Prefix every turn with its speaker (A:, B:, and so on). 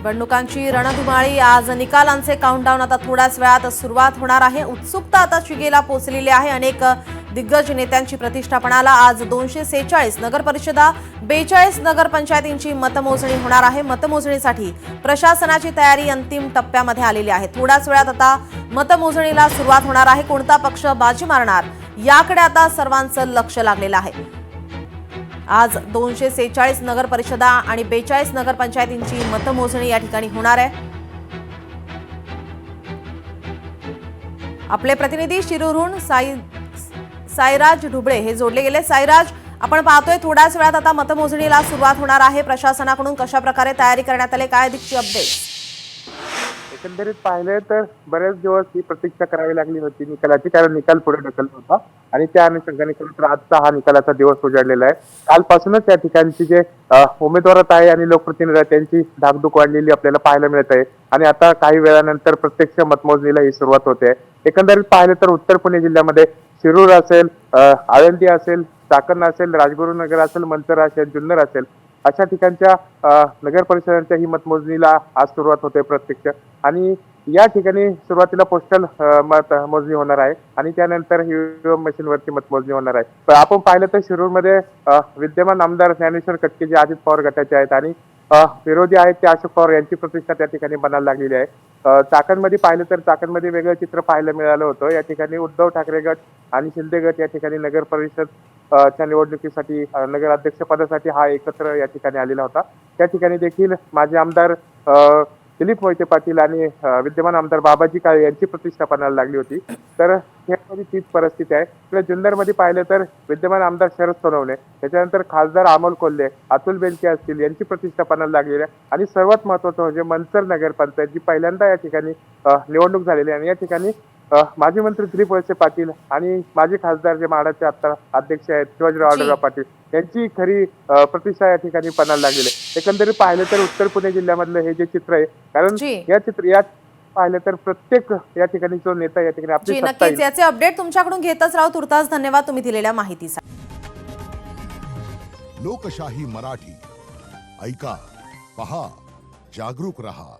A: निवडणुकांची रणधुमाळी आज निकालांचे काउंटडाऊन आता थोड्याच वेळात सुरुवात होणार आहे। उत्सुकता आता शिगेला पोहोचलेली आहे। अनेक दिग्गज नेत्यांची प्रतिष्ठापनाला आज 246 नगर परिषदा 42 नगर पंचायतींची मतमोजणी होणार आहे। मतमोजणीसाठी प्रशासनाची तयारी अंतिम टप्प्यामध्ये आलेली आहे। थोड्याच वेळात आता मतमोजणीला सुरुवात होणार आहे। कोणता पक्ष बाजी मारणार याकडे आता सर्वांचं लक्ष लागलेलं आहे। आज 246 नगर परिषदा आणि 42 नगर पंचायतींची मतमोजणी या ठिकाणी होणार आहे। आपले प्रतिनिधी शिरूरहून साईराज ढुबळे हे जोडले गेले। साईराज, आपण पाहतोय थोड्याच वेळात आता मतमोजणीला सुरुवात होणार आहे। प्रशासनाकडून कशा प्रकारे तयारी करण्यात आली, काय अधिकची अपडेट?
B: एकंदरीत पाहिले तर बरेच दिवस ही प्रतीक्षा करावी लागली होती निकालाची, कारण निकाल पुढे ढकलला होता आणि त्या अनुषंगाने आजचा हा निकालाचा दिवस उजाडलेला आहे। कालपासूनच या ठिकाणची जे उमेदवार आहे आणि लोकप्रतिनिधी आहेत त्यांची धाकधूक वाढलेली आपल्याला पाहायला मिळत आहे आणि आता काही वेळानंतर प्रत्यक्ष मतमोजणीला ही सुरुवात होते। एकंदरीत पाहिले तर उत्तर पुणे जिल्ह्यामध्ये शिरूर असेल, आळंदी असेल, चाकण असेल, राजगुरुनगर असेल, मंचर असेल, जुन्नर असेल अशा ठिकाणच्या नगर परिषदांच्या ही मतमोजणीला आज सुरुवात होते प्रत्यक्ष। आणि या ठिकाणी सुरुवातीला पोस्टल मतमोजणी होणार आहे आणि त्यानंतर ईव्हीएम मशीनवरती मतमोजणी होणार आहे। तर आपण पाहिलं तर शिरूरमध्ये विद्यमान आमदार ज्ञानेश्वर कटके जे अजित पवार गटाचे आहेत आणि विरोधी आहेत ते अशोक पवार यांची प्रतिष्ठा त्या ठिकाणी बनायला लागलेली आहे। चाकणमध्ये पाहिलं तर चाकणमध्ये वेगळं चित्र पाहायला मिळालं होतं। या ठिकाणी उद्धव ठाकरे गट आणि शिंदे गट या ठिकाणी नगर परिषद च्या निवडणुकीसाठी नगर अध्यक्ष पदासाठी हा एकत्र या ठिकाणी आलेला होता। त्या ठिकाणी देखील माजी आमदार दिलीप मोहिते पाटील आणि विद्यमान आमदार बाबाजी काळे यांची प्रतिष्ठापनाला लागली होती। तर यामध्ये तीच परिस्थिती आहे। इकडे जुन्नरमध्ये पाहिलं तर विद्यमान आमदार शरद सोनवणे, त्याच्यानंतर खासदार अमोल कोल्हे, अतुल बेनके असतील यांची प्रतिष्ठापनाला लागलेली आहे आणि सर्वात महत्त्वाचं म्हणजे मंचर नगर पंचायत जी पहिल्यांदा या ठिकाणी निवडणूक झालेली आहे आणि या ठिकाणी माजी मंत्री दिलीप वळसे पाटील आणि माजी खासदार जे म्हाडाचे आता अध्यक्ष आहेत शिवाजीराव आढळराव पाटील यांची खरी प्रतिष्ठा या ठिकाणी पणाला लागलेली आहे। एकंदरीत पाहिलं तर उत्तर पुणे जिल्ह्यामधलं हे जे चित्र आहे, कारण या पाहिलं तर प्रत्येक या ठिकाणी जो नेता या ठिकाणी आपली
A: नक्कीच याचे अपडेट तुमच्याकडून घेतच राहू। तुर्तास धन्यवाद तुम्ही दिलेल्या माहितीसाठी।
C: लोकशाही मराठी ऐका, पहा, जागरूक रहा।